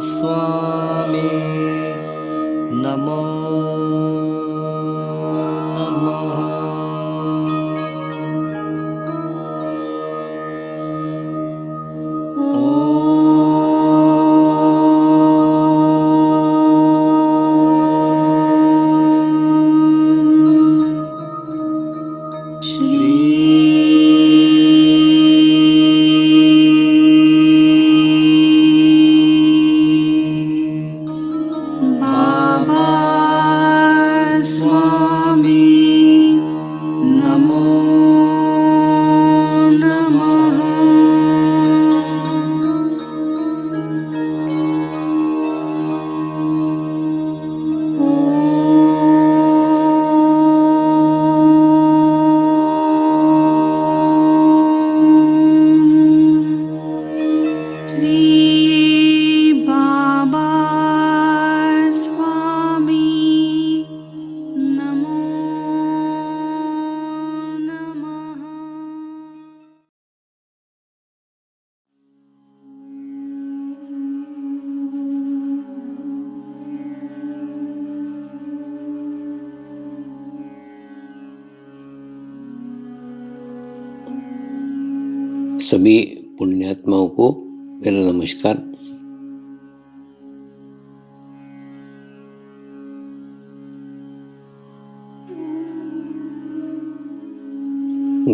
स्वामी नमो नमः। सभी पुण्यात्माओं को मेरा नमस्कार।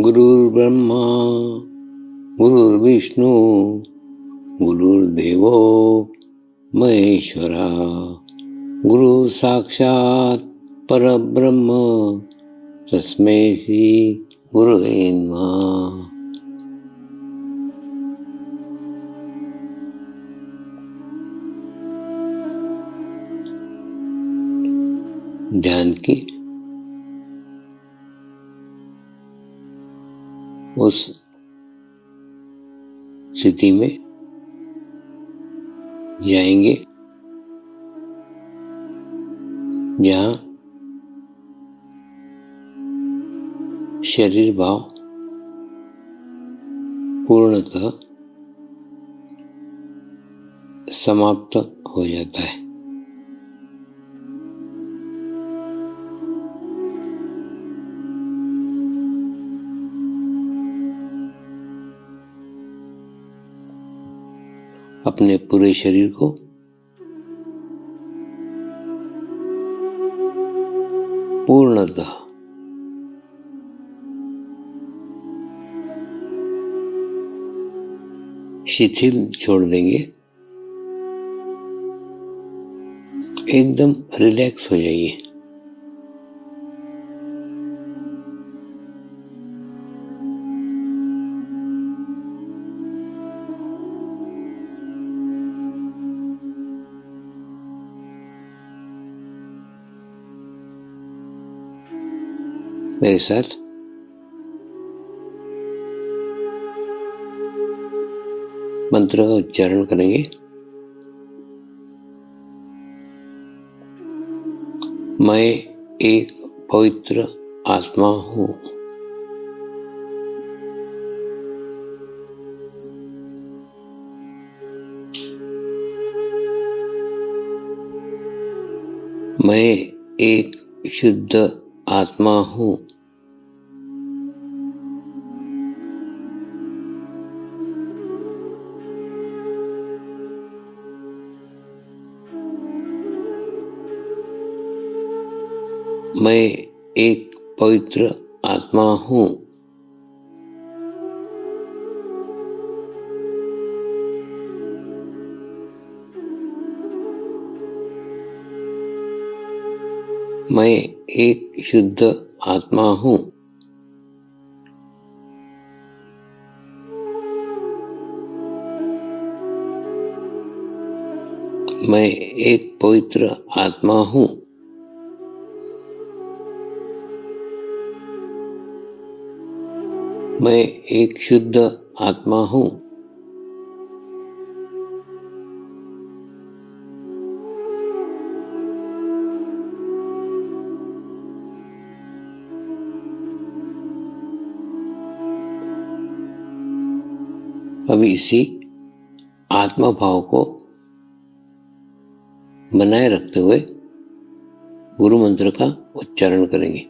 गुरुर्ब्रह्मा गुरुर्विष्णु गुरुर्देवो महेश्वरा, गुरु साक्षात परब्रह्म तस्मै श्री गुरवे नमः। ध्यान की उस स्थिति में जाएंगे जहाँ शरीर भाव पूर्णतः समाप्त हो जाता है। अपने पूरे शरीर को पूर्णतः शिथिल छोड़ देंगे, एकदम रिलैक्स हो जाइए। मेरे साथ मंत्र का उच्चारण करेंगे। मैं एक पवित्र आत्मा हूँ। मैं एक शुद्ध आत्मा हूँ। मैं एक पवित्र आत्मा हूँ। मैं एक शुद्ध आत्मा हूँ। मैं एक पवित्र आत्मा हूँ। मैं एक शुद्ध आत्मा हूँ। अभी इसी आत्मा भाव को बनाए रखते हुए गुरु मंत्र का उच्चारण करेंगे।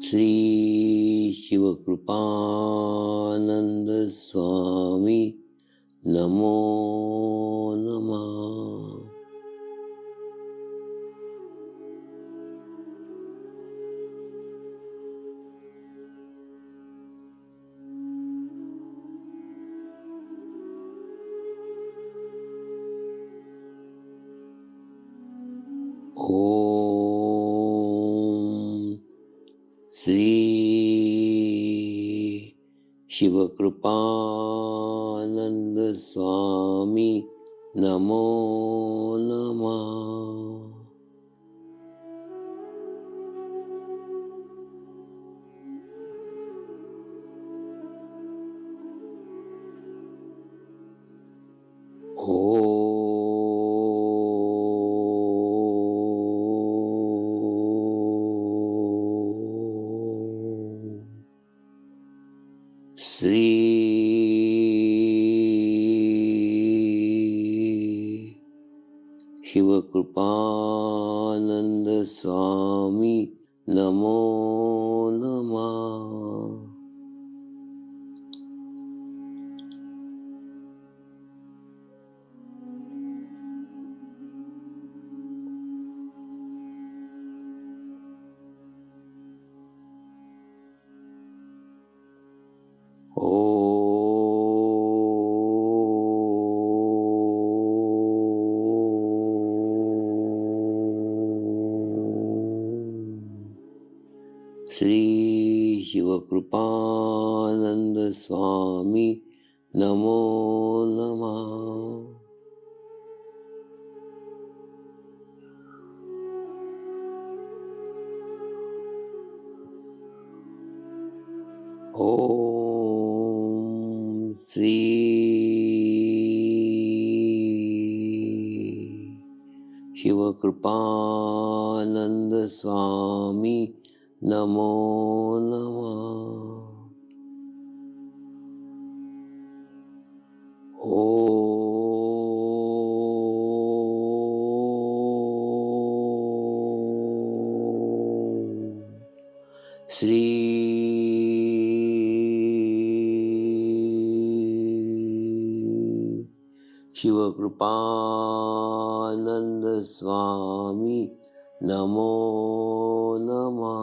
श्री शिवकृपानंद स्वामी नमो नमः। ओम श्री शिवकृपानंद स्वामी नमो नमः। श्री शिवकृपानंद स्वामी नमो नमः। श्री शिवकृपानंद स्वामी नमो नमः। ओम श्री शिवकृपानंद स्वामी नमो नमः। श्री शिवकृपानंद स्वामी नमो नमः।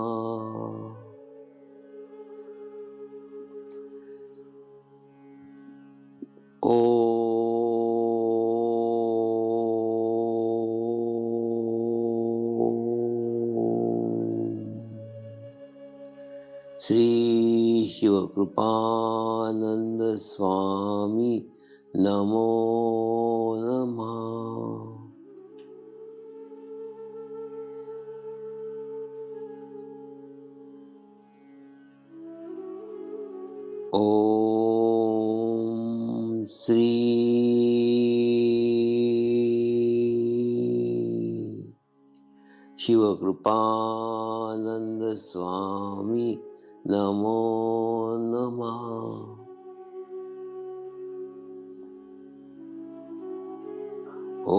श्री शिवकृपानंद स्वामी नमो नमः। ओम श्री शिवकृपानंद स्वामी नमो नमः। ओम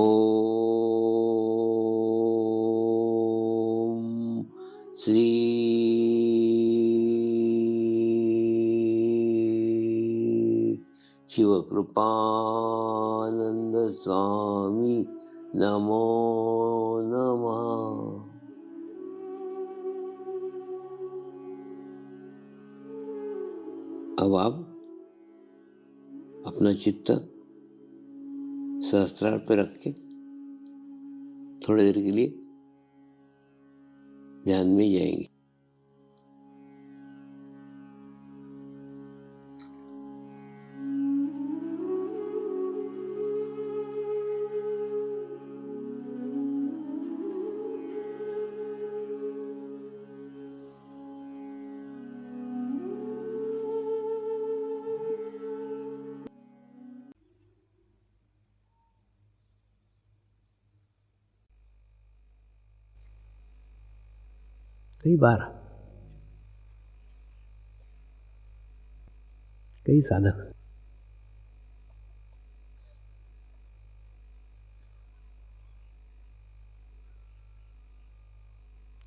श्री शिवकृपानंद स्वामी नमो नमः। अब आप अपना चित्त सहस्त्रार पे रख के थोड़ी देर के लिए ध्यान में जाएंगे। कई बार कई साधक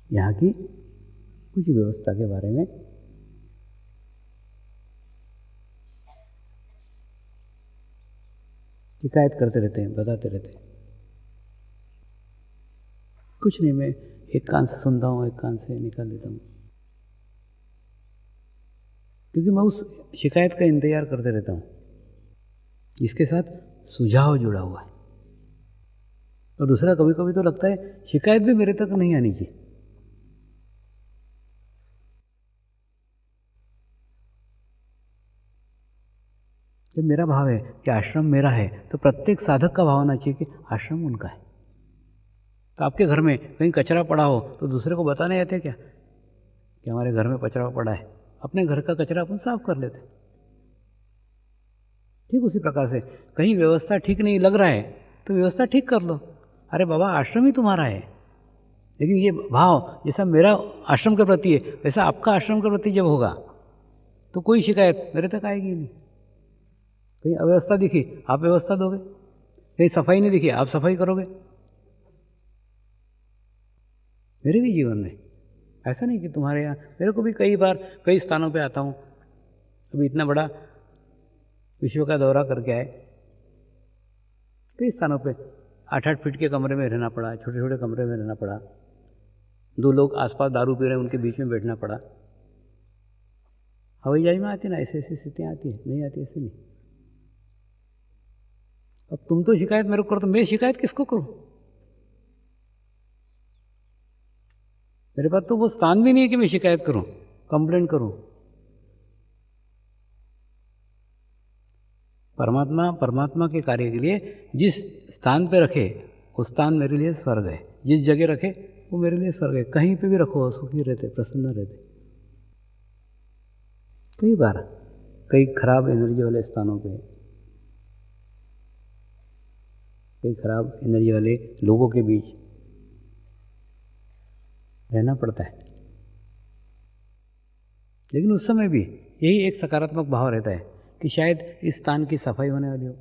यहाँ की कुछ व्यवस्था के बारे में शिकायत करते रहते हैं, बताते रहते हैं। कुछ नहीं, मैं एक कान से सुनता हूँ, एक कान से निकाल देता हूँ, क्योंकि मैं उस शिकायत का इंतजार करते रहता हूँ जिसके साथ सुझाव जुड़ा हुआ है। और दूसरा, कभी कभी तो लगता है शिकायत भी मेरे तक नहीं आनी चाहिए। जब मेरा भाव है कि आश्रम मेरा है, तो प्रत्येक साधक का भाव होना चाहिए कि आश्रम उनका है। तो आपके घर में कहीं कचरा पड़ा हो तो दूसरे को बताने आते क्या कि हमारे घर में कचरा पड़ा है? अपने घर का कचरा अपन साफ कर लेते। ठीक उसी प्रकार से कहीं व्यवस्था ठीक नहीं लग रहा है तो व्यवस्था ठीक कर लो। अरे बाबा, आश्रम ही तुम्हारा है, लेकिन ये भाव जैसा मेरा आश्रम के प्रति है वैसा आपका आश्रम के प्रति जब होगा तो कोई शिकायत मेरे तक आएगी नहीं। कहीं अव्यवस्था दिखी, आप व्यवस्था दोगे। कहीं सफाई नहीं दिखी, आप सफाई करोगे। मेरे भी जीवन में ऐसा नहीं कि तुम्हारे यहाँ, मेरे को भी कई बार कई स्थानों पे आता हूँ। अभी इतना बड़ा विश्व का दौरा करके आए, कई स्थानों पे 8-8 फीट के कमरे में रहना पड़ा, छोटे छोटे कमरे में रहना पड़ा। 2 लोग आसपास दारू पी रहे हैं, उनके बीच में बैठना पड़ा। हवाई जहाज में आती ना, ऐसी ऐसी स्थितियाँ आती है, नहीं आती ऐसे नहीं। अब तुम तो शिकायत मेरे को करो तो मैं शिकायत किसको करूं? मेरे पास तो वो स्थान भी नहीं है कि मैं शिकायत करूं, कंप्लेंट करूं। परमात्मा के कार्य के लिए जिस स्थान पे रखे उस स्थान मेरे लिए स्वर्ग है। जिस जगह रखे वो मेरे लिए स्वर्ग है। कहीं पे भी रखो सुखी रहते, प्रसन्न रहते। कई बार कई खराब एनर्जी वाले स्थानों पे, कई खराब एनर्जी वाले लोगों के बीच रहना पड़ता है, लेकिन उस समय भी यही एक सकारात्मक भाव रहता है कि शायद इस स्थान की सफाई होने वाली हो।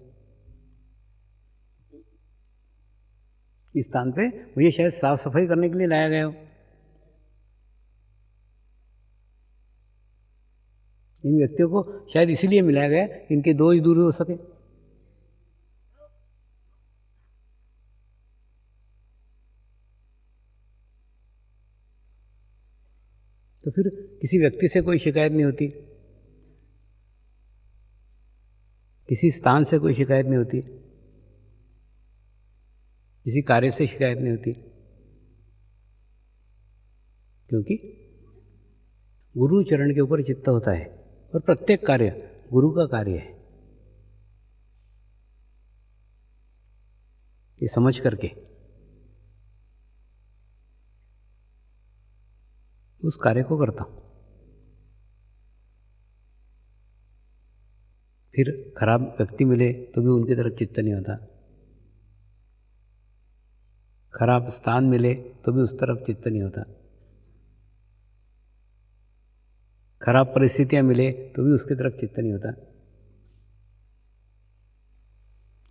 इस स्थान पे मुझे शायद साफ सफाई करने के लिए लाया गया हो। इन व्यक्तियों को शायद इसीलिए मिलाया गया कि इनके दोष दूर हो सके। तो फिर किसी व्यक्ति से कोई शिकायत नहीं होती, किसी स्थान से कोई शिकायत नहीं होती, किसी कार्य से शिकायत नहीं होती, क्योंकि गुरु चरण के ऊपर चित्त होता है और प्रत्येक कार्य गुरु का कार्य है। ये समझ करके उस कार्य को करता हूं। फिर खराब व्यक्ति मिले तो भी उनकी तरफ चित्त नहीं होता, खराब स्थान मिले तो भी उस तरफ चित्त नहीं होता, खराब परिस्थितियां मिले तो भी उसकी तरफ चित्त नहीं होता।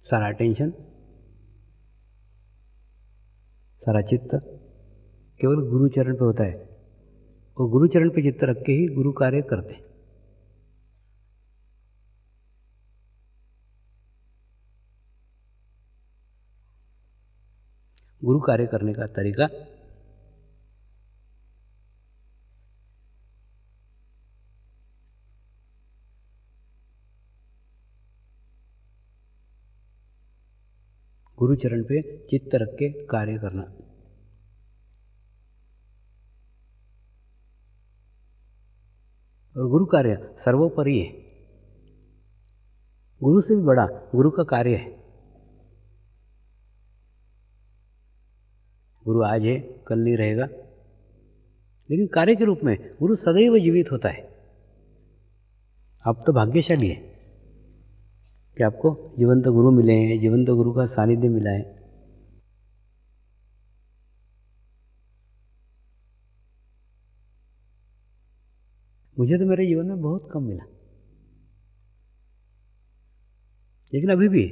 सारा टेंशन, सारा चित्त केवल गुरु चरण पे होता है और गुरु चरण पे चित्त रख के ही गुरु कार्य करते हैं। गुरु कार्य करने का तरीका गुरु चरण पे चित्त रख के कार्य करना। और गुरु कार्य सर्वोपरि है, गुरु से भी बड़ा गुरु का कार्य है। गुरु आज है, कल नहीं रहेगा, लेकिन कार्य के रूप में गुरु सदैव जीवित होता है। आप तो भाग्यशाली है कि आपको जीवंत गुरु मिले हैं, जीवंत गुरु का सानिध्य मिला है। मुझे तो मेरे जीवन में बहुत कम मिला, लेकिन अभी भी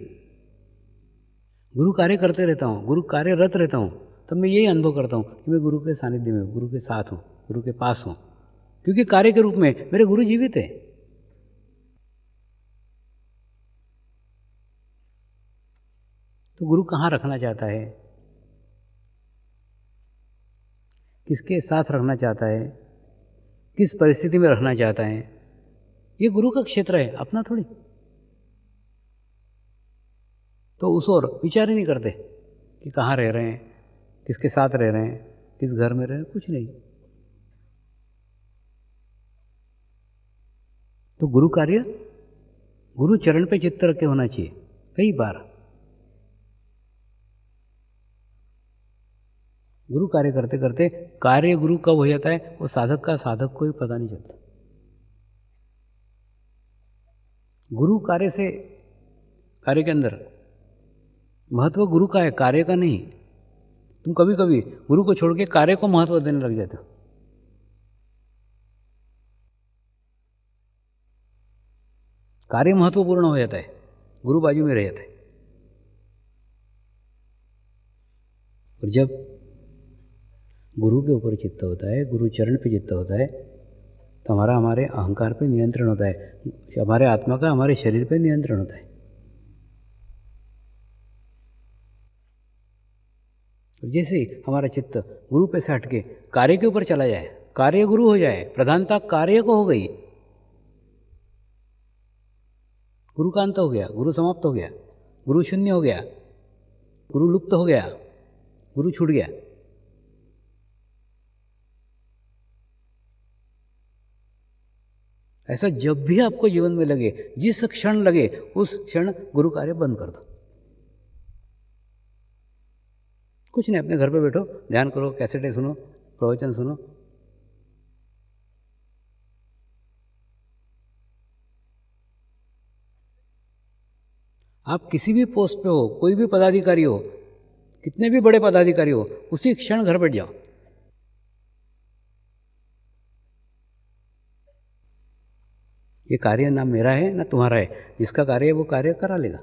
गुरु कार्य करते रहता हूँ, गुरु कार्यरत रहता हूँ, तब मैं यही अनुभव करता हूँ कि मैं गुरु के सानिध्य में हूँ, गुरु के साथ हूँ, गुरु के पास हूँ, क्योंकि कार्य के रूप में मेरे गुरु जीवित है। तो गुरु कहाँ रखना चाहता है, किसके साथ रखना चाहता है, किस परिस्थिति में रखना चाहता है, ये गुरु का क्षेत्र है, अपना थोड़ी। तो उस ओर विचार ही नहीं करते कि कहाँ रह रहे हैं, किसके साथ रह रहे हैं, किस घर में रह रहे हैं, कुछ नहीं। तो गुरु कार्य गुरु चरण पे चित्त रख के होना चाहिए। कई बार गुरु कार्य करते करते कार्य गुरु कब हो जाता है, वो साधक का साधक को ही पता नहीं चलता। गुरु कार्य से, कार्य के अंदर महत्व गुरु का है, कार्य का नहीं। तुम कभी कभी गुरु को छोड़ के कार्य को महत्व देने लग जाते हो। कार्य महत्वपूर्ण हो जाता है, गुरु बाजू में रह जाता है। और जब गुरु के ऊपर चित्त होता है, गुरु चरण पे चित्त होता है, तो हमारे अहंकार पे नियंत्रण होता है, हमारे आत्मा का हमारे शरीर पे नियंत्रण होता है। जैसे ही हमारा चित्त गुरु पे से हटके कार्य के ऊपर चला जाए, कार्य गुरु हो जाए, प्रधानता कार्य को हो गई, गुरु का अंत हो गया, गुरु समाप्त हो गया, गुरु शून्य हो गया, गुरु लुप्त हो गया, गुरु छूट गया। ऐसा जब भी आपको जीवन में लगे, जिस क्षण लगे, उस क्षण गुरु कार्य बंद कर दो। कुछ नहीं, अपने घर पे बैठो, ध्यान करो, कैसेटें सुनो, प्रवचन सुनो। आप किसी भी पोस्ट पे हो, कोई भी पदाधिकारी हो, कितने भी बड़े पदाधिकारी हो, उसी क्षण घर बैठ जाओ। ये कार्य ना मेरा है ना तुम्हारा है, जिसका कार्य है वो कार्य करा लेगा।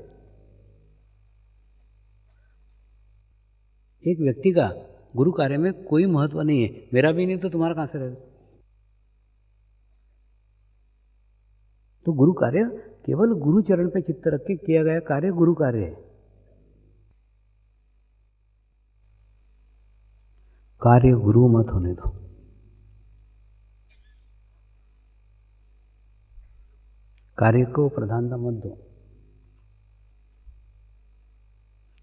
एक व्यक्ति का गुरु कार्य में कोई महत्व नहीं है, मेरा भी नहीं तो तुम्हारा कहाँ से रहेगा। तो गुरु कार्य केवल गुरु चरण पे चित्त रख के किया गया कार्य गुरु कार्य है। कार्य गुरु मत होने दो। कार्य को प्रधानता मत दो।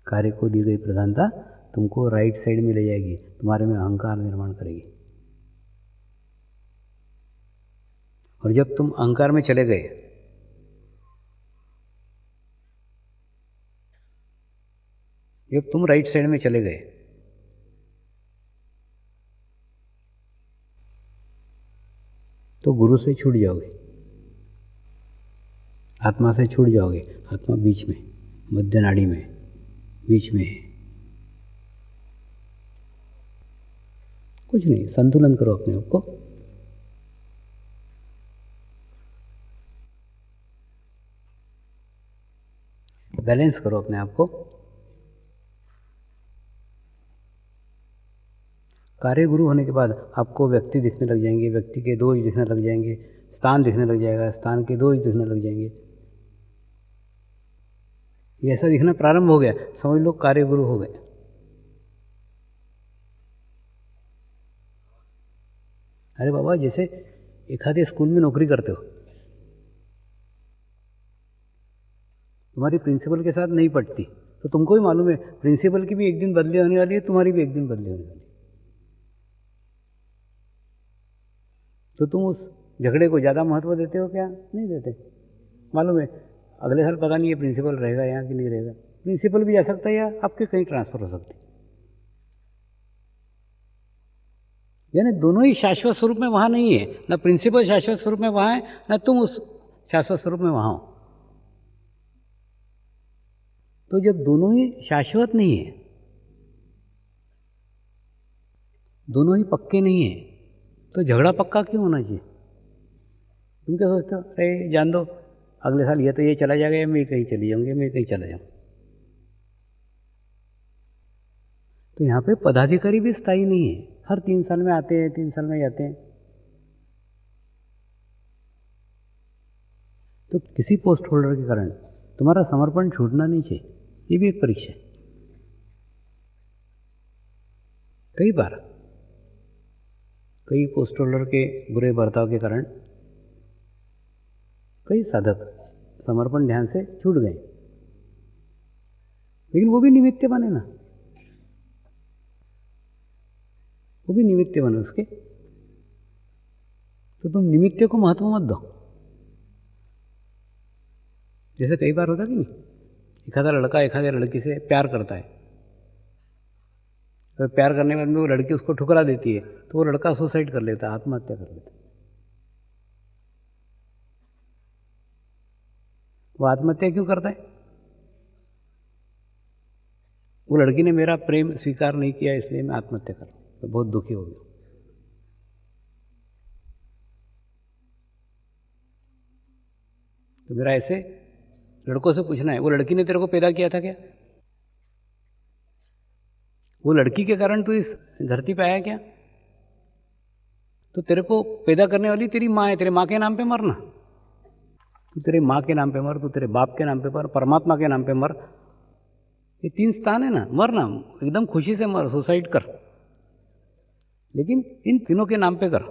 कार्य को दी गई प्रधानता तुमको राइट साइड में ले जाएगी, तुम्हारे में अहंकार निर्माण करेगी। और जब तुम अहंकार में चले गए, जब तुम राइट साइड में चले गए, तो गुरु से छूट जाओगे, आत्मा से छूट जाओगे। आत्मा बीच में, मध्य नाड़ी में, बीच में है। कुछ नहीं, संतुलन करो अपने आप को। बैलेंस करो अपने आप को। कार्य गुरु होने के बाद आपको व्यक्ति दिखने लग जाएंगे, व्यक्ति के दोष दिखने लग जाएंगे, स्थान दिखने लग जाएगा, स्थान के दोष दिखने लग जाएंगे। ये ऐसा दिखना प्रारंभ हो गया, समझ लो कार्य गुरु हो गए। अरे बाबा, जैसे एक आधे स्कूल में नौकरी करते हो, तुम्हारी प्रिंसिपल के साथ नहीं पटती, तो तुमको भी मालूम है प्रिंसिपल की भी एक दिन बदली होने वाली है, तुम्हारी भी एक दिन बदली होने वाली है। तो तुम उस झगड़े को ज़्यादा महत्व देते हो क्या? नहीं देते। मालूम है अगले साल पता नहीं है प्रिंसिपल रहेगा यहाँ कि नहीं रहेगा। प्रिंसिपल भी जा सकता है या आपके कहीं ट्रांसफ़र हो सकती है। यानी दोनों ही शाश्वत स्वरूप में वहाँ नहीं है, ना प्रिंसिपल शाश्वत स्वरूप में वहाँ है, ना तुम उस शाश्वत स्वरूप में वहाँ हो। तो जब दोनों ही शाश्वत नहीं है, दोनों ही पक्के नहीं है, तो झगड़ा पक्का क्यों होना चाहिए? तुम क्या सोचते हो, अरे जान दो, अगले साल ये तो ये चला जाएगा, मैं कहीं चली जाऊँगी, मैं कहीं चला जाऊँ। तो यहाँ पे पदाधिकारी भी स्थायी नहीं है, हर 3 साल में आते हैं, 3 साल में जाते हैं। तो किसी पोस्ट होल्डर के कारण तुम्हारा समर्पण छूटना नहीं चाहिए, ये भी एक परीक्षा है। कई बार कई पोस्ट होल्डर के बुरे बर्ताव के कारण कई साधक समर्पण ध्यान से छूट गए, लेकिन वो भी निमित्त बने ना, वो भी निमित्त बने उसके। तो तुम निमित्त को महत्व मत दो। जैसे कई बार होता कि नहीं, एखादा लड़का एखाद्या लड़की से प्यार करता है, तो प्यार करने के बाद में वो लड़की उसको ठुकरा देती है, तो वो लड़का सुसाइड कर लेता है, आत्महत्या कर लेता है। वो आत्महत्या क्यों करता है? वो लड़की ने मेरा प्रेम स्वीकार नहीं किया, इसलिए मैं आत्महत्या कर रहा हूँ, तो बहुत दुखी हो गया। तो मेरा ऐसे लड़कों से पूछना है, वो लड़की ने तेरे को पैदा किया था क्या? वो लड़की के कारण तू इस धरती पे आया क्या? तो तेरे को पैदा करने वाली तेरी माँ है, तेरे माँ के नाम पे मरना। तू तेरे माँ के नाम पे मर, तू तेरे बाप के नाम पे मर, परमात्मा के नाम पे मर। ये 3 स्थान है ना, मरना एकदम खुशी से मर, सुसाइड कर, लेकिन इन तीनों के नाम पे कर।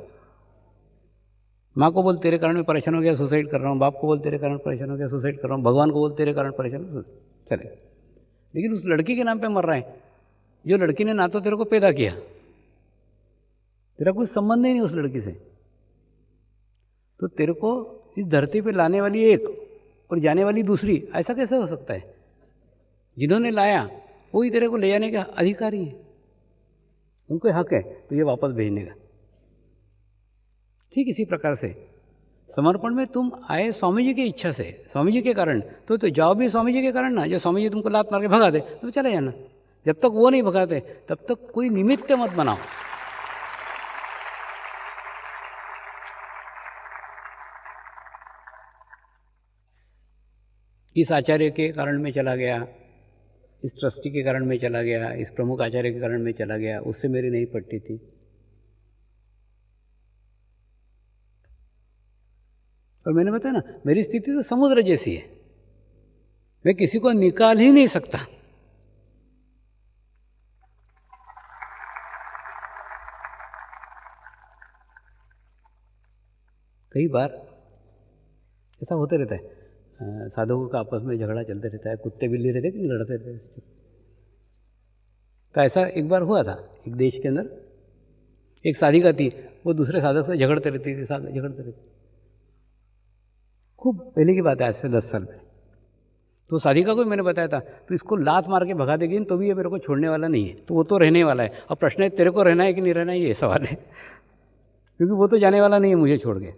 माँ को बोल तेरे कारण मैं परेशान हो गया, सुसाइड कर रहा हूँ। बाप को बोल तेरे कारण परेशान हो गया, सुसाइड कर रहा हूँ। भगवान को बोल तेरे कारण परेशान हो, चले। लेकिन उस लड़की के नाम पे मर रहा है, जो लड़की ने ना तो तेरे को पैदा किया, तेरा कोई संबंध ही नहीं उस लड़की से। तो तेरे को इस धरती पे लाने वाली एक और जाने वाली दूसरी, ऐसा कैसे हो सकता है? जिन्होंने लाया वही तेरे को ले जाने का अधिकारी है, उनको हक है तुझे वापस भेजने का। ठीक इसी प्रकार से समर्पण में तुम आए स्वामी जी की इच्छा से, स्वामी जी के कारण, तो जाओ भी स्वामी जी के कारण ना। जो स्वामी जी तुमको लात मार के भगा दे तो चले जाना। जब तक वो नहीं भगाते तब तक कोई निमित्त मत बनाओ। इस आचार्य के कारण मैं चला गया, इस ट्रस्टी के कारण मैं चला गया, इस प्रमुख आचार्य के कारण मैं चला गया, उससे मेरी नहीं पटती थी। और मैंने बताया ना, मेरी स्थिति तो समुद्र जैसी है, मैं किसी को निकाल ही नहीं सकता। कई बार ऐसा होते रहता है, साधकों का आपस में झगड़ा चलते रहता है, कुत्ते बिल्ली रहते कि लड़ते रहते। तो ऐसा एक बार हुआ था, एक देश के अंदर एक साधिका थी, वो दूसरे साधक से झगड़ते रहती थी, झगड़ते रहती। खूब पहले की बात है, आज से 10 साल पहले। तो साधिका को मैंने बताया था, तो इसको लात मार के भगा देगी तो भी ये मेरे को छोड़ने वाला नहीं है, तो वो तो रहने वाला है। अब प्रश्न है तेरे को रहना है कि नहीं रहना है, ये सवाल है। क्योंकि वो तो जाने वाला नहीं है मुझे छोड़ के।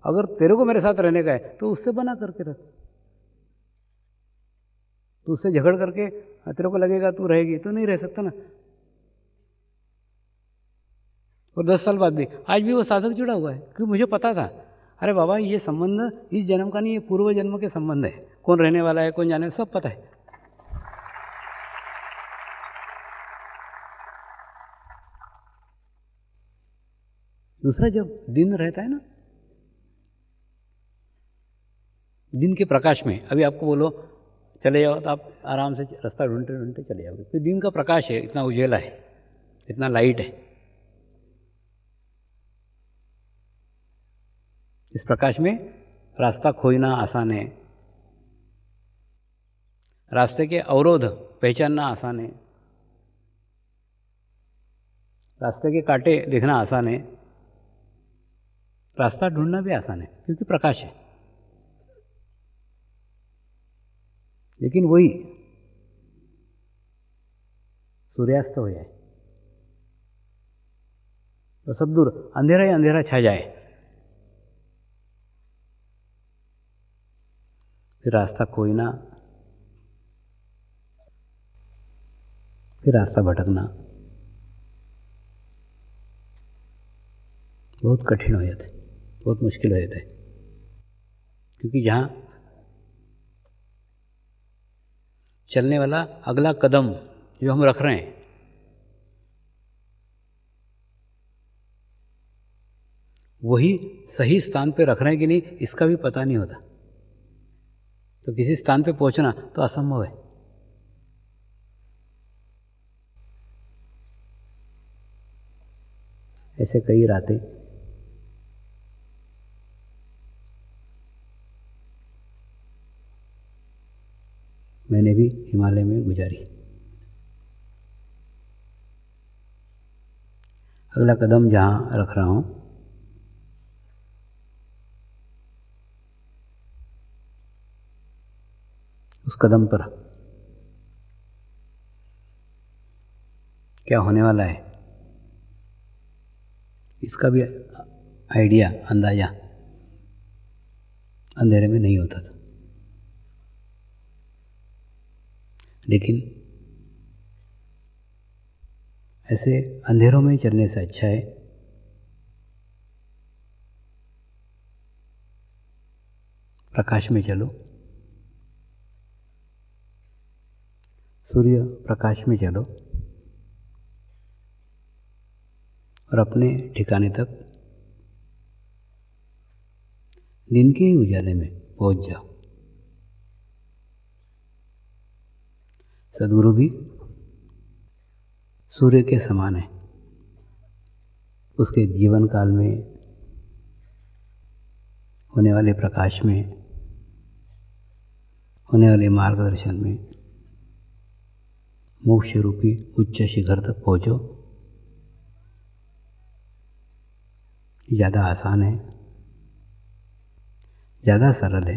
अगर तेरे को मेरे साथ रहने का है तो उससे बना करके रख। तो उससे झगड़ करके तेरे को लगेगा तू रहेगी, तो नहीं रह सकता ना। और 10 साल बाद भी आज भी वो साधक जुड़ा हुआ है, क्योंकि मुझे पता था, अरे बाबा ये संबंध इस जन्म का नहीं, ये पूर्व जन्म के संबंध है। कौन रहने वाला है, कौन जाने, सब पता है। दूसरा, जब दिन रहता है ना, दिन के प्रकाश में, अभी आपको बोलो चले जाओ तो आप आराम से रास्ता ढूंढते ढूंढते चले जाओगे। तो दिन का प्रकाश है, इतना उजेला है, इतना लाइट है। इस प्रकाश में रास्ता खोजना आसान है, रास्ते के अवरोध पहचानना आसान है, रास्ते के कांटे देखना आसान है, रास्ता ढूंढना भी आसान है, क्योंकि प्रकाश है। लेकिन वही सूर्यास्त हो जाए तो सब दूर अंधेरा ही अंधेरा छा जाए, फिर रास्ता खोजना, फिर रास्ता भटकना बहुत कठिन हो जाता है, बहुत मुश्किल हो जाता है। क्योंकि जहाँ चलने वाला अगला कदम जो हम रख रहे हैं वही सही स्थान पे रख रहे हैं कि नहीं इसका भी पता नहीं होता। तो किसी स्थान पे पहुंचना तो असंभव है। ऐसे कई रातें मैंने भी हिमालय में गुजारी। अगला कदम जहाँ रख रहा हूँ उस कदम पर क्या होने वाला है इसका भी आइडिया, अंदाजा अंधेरे में नहीं होता था। लेकिन ऐसे अंधेरों में चलने से अच्छा है प्रकाश में चलो, सूर्य प्रकाश में चलो और अपने ठिकाने तक दिन के ही उजाले में पहुंच जाओ। सद्गुरु भी सूर्य के समान है। उसके जीवन काल में होने वाले प्रकाश में, होने वाले मार्गदर्शन में मोक्ष रूपी उच्च शिखर तक पहुँचो। ज़्यादा आसान है, ज़्यादा सरल है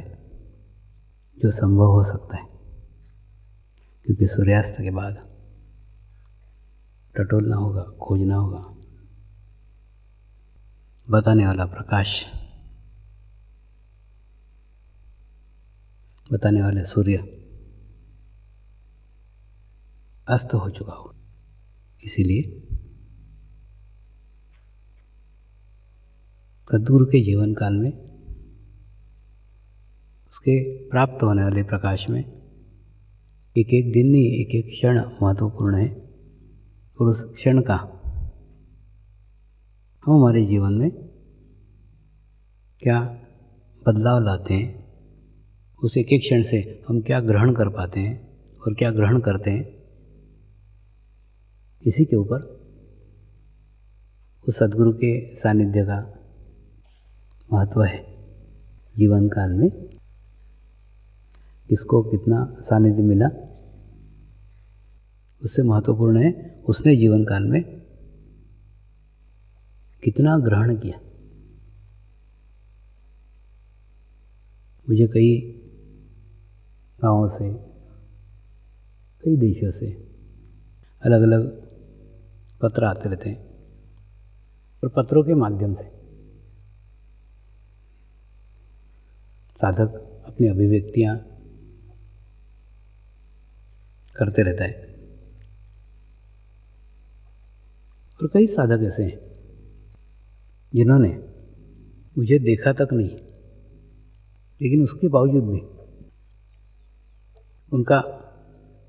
जो संभव हो सकता है, क्योंकि सूर्यास्त के बाद टटोलना होगा, खोजना होगा। बताने वाला प्रकाश, बताने वाले सूर्य अस्त हो चुका हो। इसीलिए सद्गुरु के जीवन काल में उसके प्राप्त होने वाले प्रकाश में एक एक दिन नहीं, एक एक क्षण महत्वपूर्ण है। और उस क्षण का हम हमारे जीवन में क्या बदलाव लाते हैं, उस एक एक क्षण से हम क्या ग्रहण कर पाते हैं और क्या ग्रहण करते हैं, इसी के ऊपर उस सद्गुरु के सानिध्य का महत्व है। जीवन काल में किसको कितना सानिध्य मिला उससे महत्वपूर्ण है उसने जीवन काल में कितना ग्रहण किया। मुझे कई गाँवों से, कई देशों से अलग अलग पत्र आते रहते हैं और पत्रों के माध्यम से साधक अपनी अभिव्यक्तियाँ करते रहता है। और कई साधक ऐसे हैं जिन्होंने मुझे देखा तक नहीं, लेकिन उसके बावजूद भी उनका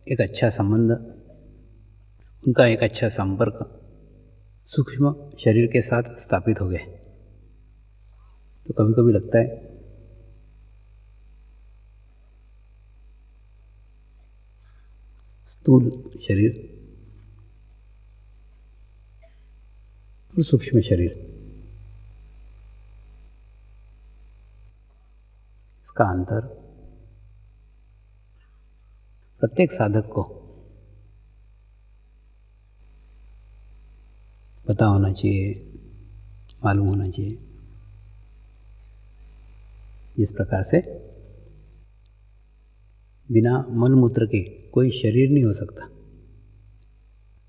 एक अच्छा संबंध, उनका एक अच्छा संपर्क सूक्ष्म शरीर के साथ स्थापित हो गया। तो कभी कभी लगता है स्थूल शरीर और सूक्ष्म शरीर, इसका अंतर प्रत्येक साधक को पता होना चाहिए, मालूम होना चाहिए। जिस प्रकार से बिना मल मूत्र के कोई शरीर नहीं हो सकता,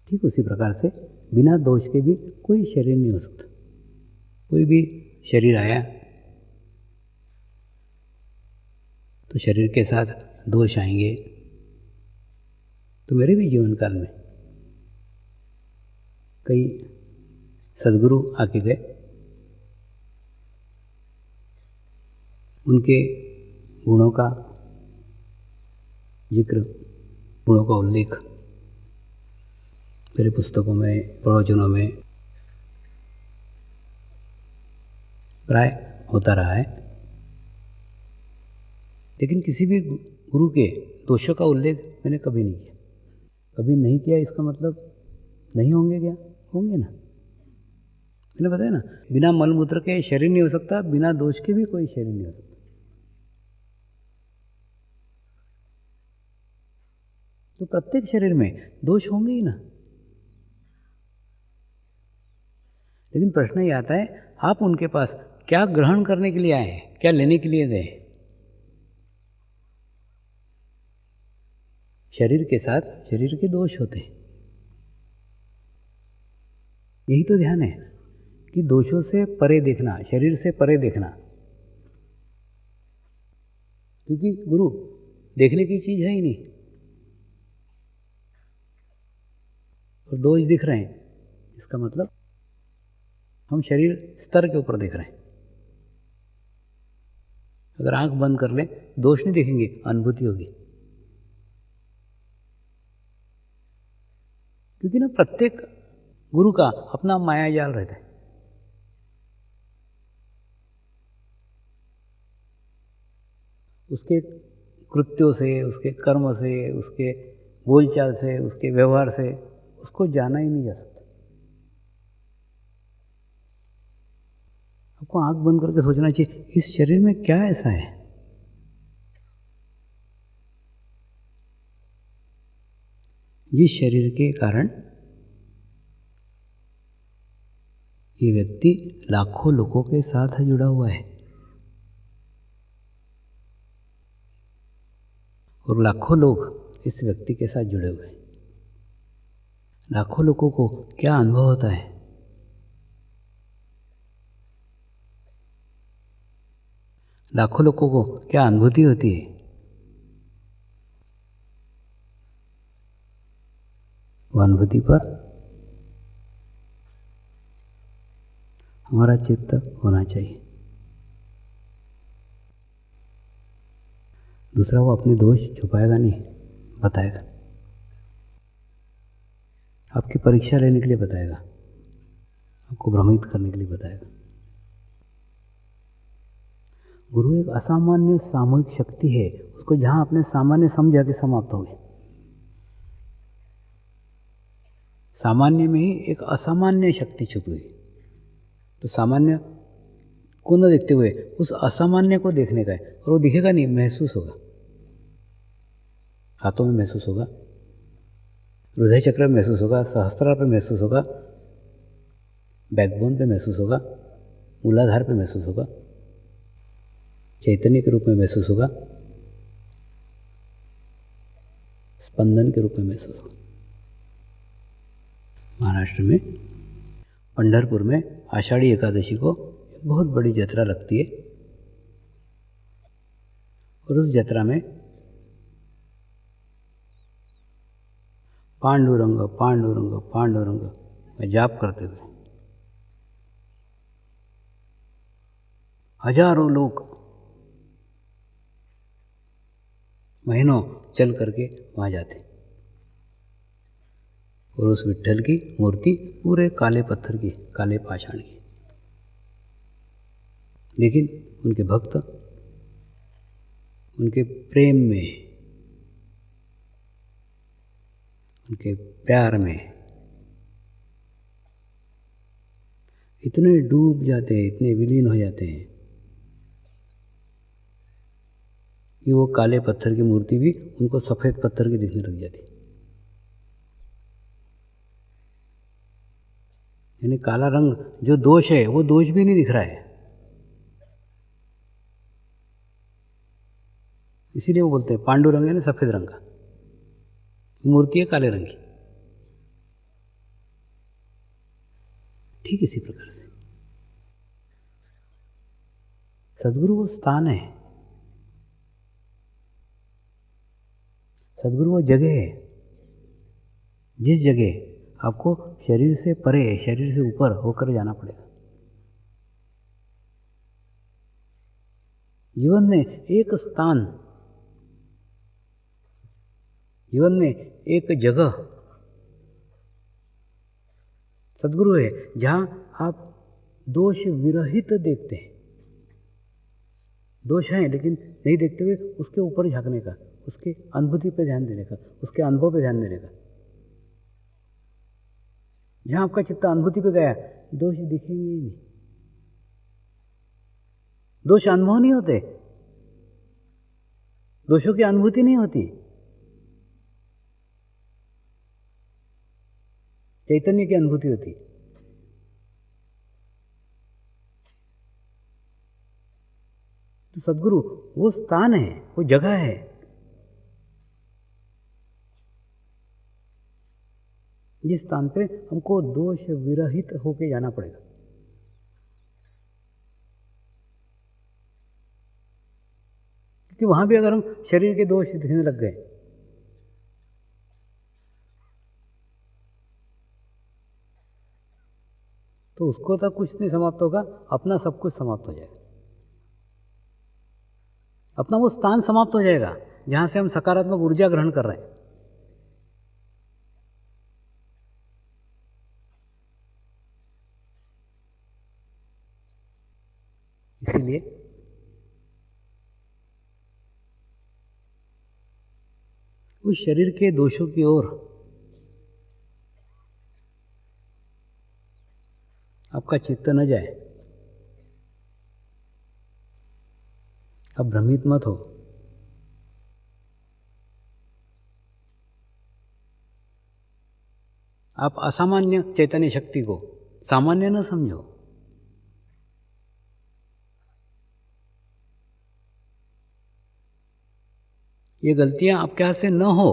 ठीक उसी प्रकार से बिना दोष के भी कोई शरीर नहीं हो सकता। कोई भी शरीर आया तो शरीर के साथ दोष आएंगे। तो मेरे भी जीवन काल में कई सद्गुरु आके गए, उनके गुणों का जिक्र, गुणों का उल्लेख मेरे पुस्तकों में, प्रवचनों में प्राय होता रहा है, लेकिन किसी भी गुरु के दोषों का उल्लेख मैंने कभी नहीं किया। कभी नहीं किया इसका मतलब नहीं होंगे क्या? होंगे ना। मैंने बताया ना, बिना मलमूत्र के शरीर नहीं हो सकता, बिना दोष के भी कोई शरीर नहीं हो सकता। तो प्रत्येक शरीर में दोष होंगे ही ना। लेकिन प्रश्न ये आता है, आप उनके पास क्या ग्रहण करने के लिए आए हैं, क्या लेने के लिए गए? शरीर के साथ शरीर के दोष होते हैं। यही तो ध्यान है कि दोषों से परे देखना, शरीर से परे देखना। क्योंकि गुरु देखने की चीज है ही नहीं, और दोष दिख रहे हैं, इसका मतलब हम शरीर स्तर के ऊपर देख रहे हैं। अगर आंख बंद कर लें, दोष नहीं देखेंगे, अनुभूति होगी। क्योंकि ना प्रत्येक गुरु का अपना माया जाल रहता है। उसके कृत्यों से, उसके कर्म से, उसके बोलचाल से, उसके व्यवहार से उसको जाना ही नहीं जा सकता। आपको आंख बंद करके सोचना चाहिए, इस शरीर में क्या ऐसा है जिस शरीर के कारण ये व्यक्ति लाखों लोगों के साथ जुड़ा हुआ है, और लाखों लोग इस व्यक्ति के साथ जुड़े हुए हैं। लाखों लोगों को क्या अनुभव होता है? लाखों लोगों को क्या अनुभूति होती है? वो अनुभूति पर हमारा चित्त होना चाहिए। दूसरा, वो अपने दोष छुपाएगा नहीं, बताएगा। आपकी परीक्षा लेने के लिए बताएगा, आपको भ्रमित करने के लिए बताएगा। गुरु एक असामान्य सामूहिक शक्ति है, उसको जहाँ आपने सामान्य समझा के समाप्त हो गए। सामान्य में ही एक असामान्य शक्ति छुपी हुई, तो सामान्य को न देखते हुए उस असामान्य को देखने का है, और वो दिखेगा नहीं, महसूस होगा। हाथों में महसूस होगा, हृदय चक्र में महसूस होगा, सहस्त्रार पे महसूस होगा, बैकबोन पे महसूस होगा, मूलाधार पे महसूस होगा, चैतन्य के रूप में महसूस होगा, स्पंदन के रूप में महसूस होगा। महाराष्ट्र में पंढरपुर में आषाढ़ी एकादशी को एक बहुत बड़ी यात्रा लगती है, और उस यात्रा में पांडुरंग पांडुरंग पांडुरंग में जाप करते हुए हजारों लोग महीनों चल करके वहाँ जाते, और उस विट्ठल की मूर्ति पूरे काले पत्थर की, काले पाषाण की। लेकिन उनके भक्त उनके प्रेम में, उनके प्यार में इतने डूब जाते हैं, इतने विलीन हो जाते हैं कि वो काले पत्थर की मूर्ति भी उनको सफ़ेद पत्थर की दिखने लग जाती। यानी काला रंग जो दोष है, वो दोष भी नहीं दिख रहा है। इसीलिए वो बोलते हैं पांडुरंग है ना, सफ़ेद रंग का, मूर्ति है काले रंग की। ठीक इसी प्रकार से सद्गुरु वो स्थान है, सद्गुरु वो जगह है जिस जगह आपको शरीर से परे, शरीर से ऊपर होकर जाना पड़ेगा। जीवन में एक स्थान, जीवन में एक जगह सद्गुरु है जहाँ आप दोष विरहित देखते हैं। दोष हैं लेकिन नहीं देखते हुए उसके ऊपर झांकने का, उसकी अनुभूति पे ध्यान देने का, उसके अनुभव पे ध्यान देने का। जहाँ आपका चित्त अनुभूति पे गया, दोष दिखेंगे ही नहीं। दोष अनुभव नहीं होते, दोषों की अनुभूति नहीं होती। चैतन्य की अनुभूति होती। तो सद्गुरु वो स्थान है, वो जगह है जिस स्थान पे हमको दोष विरहित होके जाना पड़ेगा। क्योंकि वहां भी अगर हम शरीर के दोष दिखने लग गए तो उसको तक कुछ नहीं समाप्त होगा, अपना सब कुछ समाप्त हो जाएगा। अपना वो स्थान समाप्त हो जाएगा जहां से हम सकारात्मक ऊर्जा ग्रहण कर रहे हैं। इसीलिए उस शरीर के दोषों की ओर आपका चित्त न जाए। आप भ्रमित मत हो। आप असामान्य चैतन्य शक्ति को सामान्य न समझो। ये गलतियां आपके हाथ से न हो।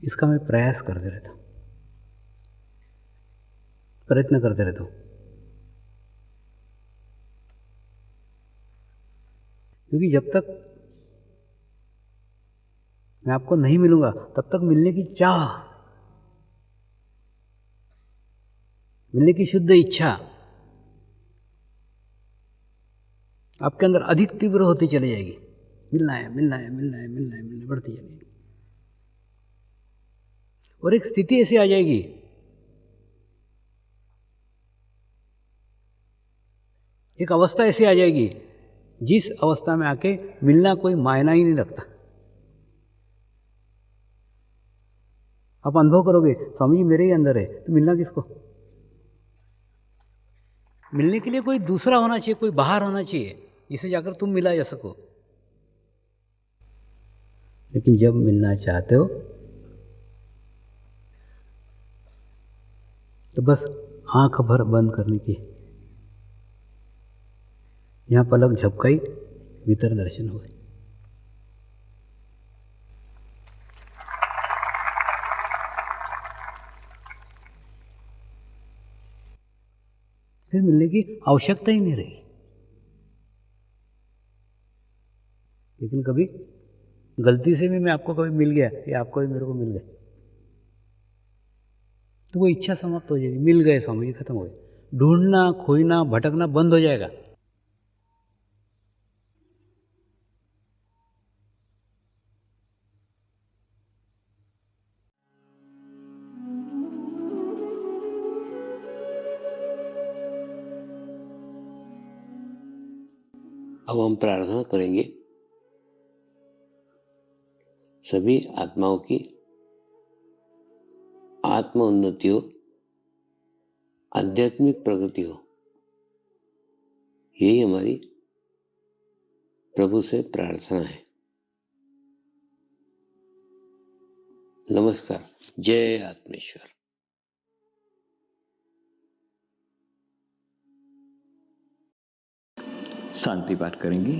इसका मैं प्रयास करते रहता हूँ, प्रयत्न करते रहता हूँ। क्योंकि जब तक मैं आपको नहीं मिलूंगा तब तक मिलने की चाह, मिलने की शुद्ध इच्छा आपके अंदर अधिक तीव्र होती चली जाएगी। मिलना है, मिलना है, मिलना है, मिलना है, मिलना बढ़ती जाएगी। और एक स्थिति ऐसी आ जाएगी एक अवस्था ऐसी आ जाएगी जिस अवस्था में आके मिलना कोई मायना ही नहीं रखता। आप अनुभव करोगे स्वामी जी मेरे ही अंदर है, तो मिलना किसको? मिलने के लिए कोई दूसरा होना चाहिए, कोई बाहर होना चाहिए जिसे जाकर तुम मिला जा सको। लेकिन जब मिलना चाहते हो तो बस आंख भर बंद करने की, यहाँ पलक झपकाई, भीतर दर्शन हो गए। फिर मिलने की आवश्यकता ही नहीं रही। लेकिन कभी गलती से भी मैं आपको कभी मिल गया या आपको भी मेरे को मिल गए तो वो इच्छा समाप्त हो जाएगी। मिल गए स्वामी जी, खत्म हो गए। ढूंढना, खोजना, भटकना बंद हो जाएगा। अब हम प्रार्थना करेंगे सभी आत्माओं की आत्म उन्नति हो, आध्यात्मिक प्रगति हो। यही हमारी प्रभु से प्रार्थना है। नमस्कार। जय आत्मेश्वर। शांति पाठ करेंगे।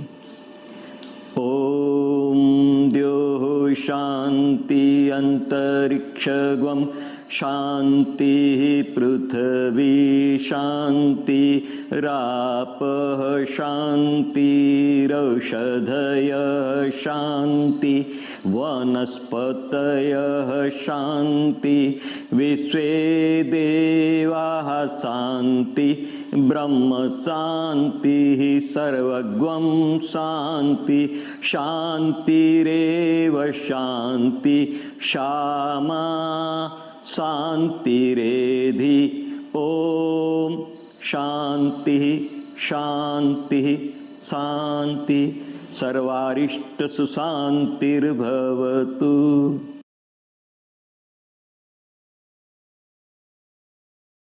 ओम द्योः शांति अंतरिक्षगम शांति पृथ्वी शांति रापः शांतिरौषधयः शांति वनस्पतयः शांति विश्वे देवाः शांति ब्रह्म शांति सर्वगं शांति शांतिरेव शांति क्षमा शांतिरेधि ओम शांति शांति शांति सर्वारिष्ट सुशांतिर्भवतु।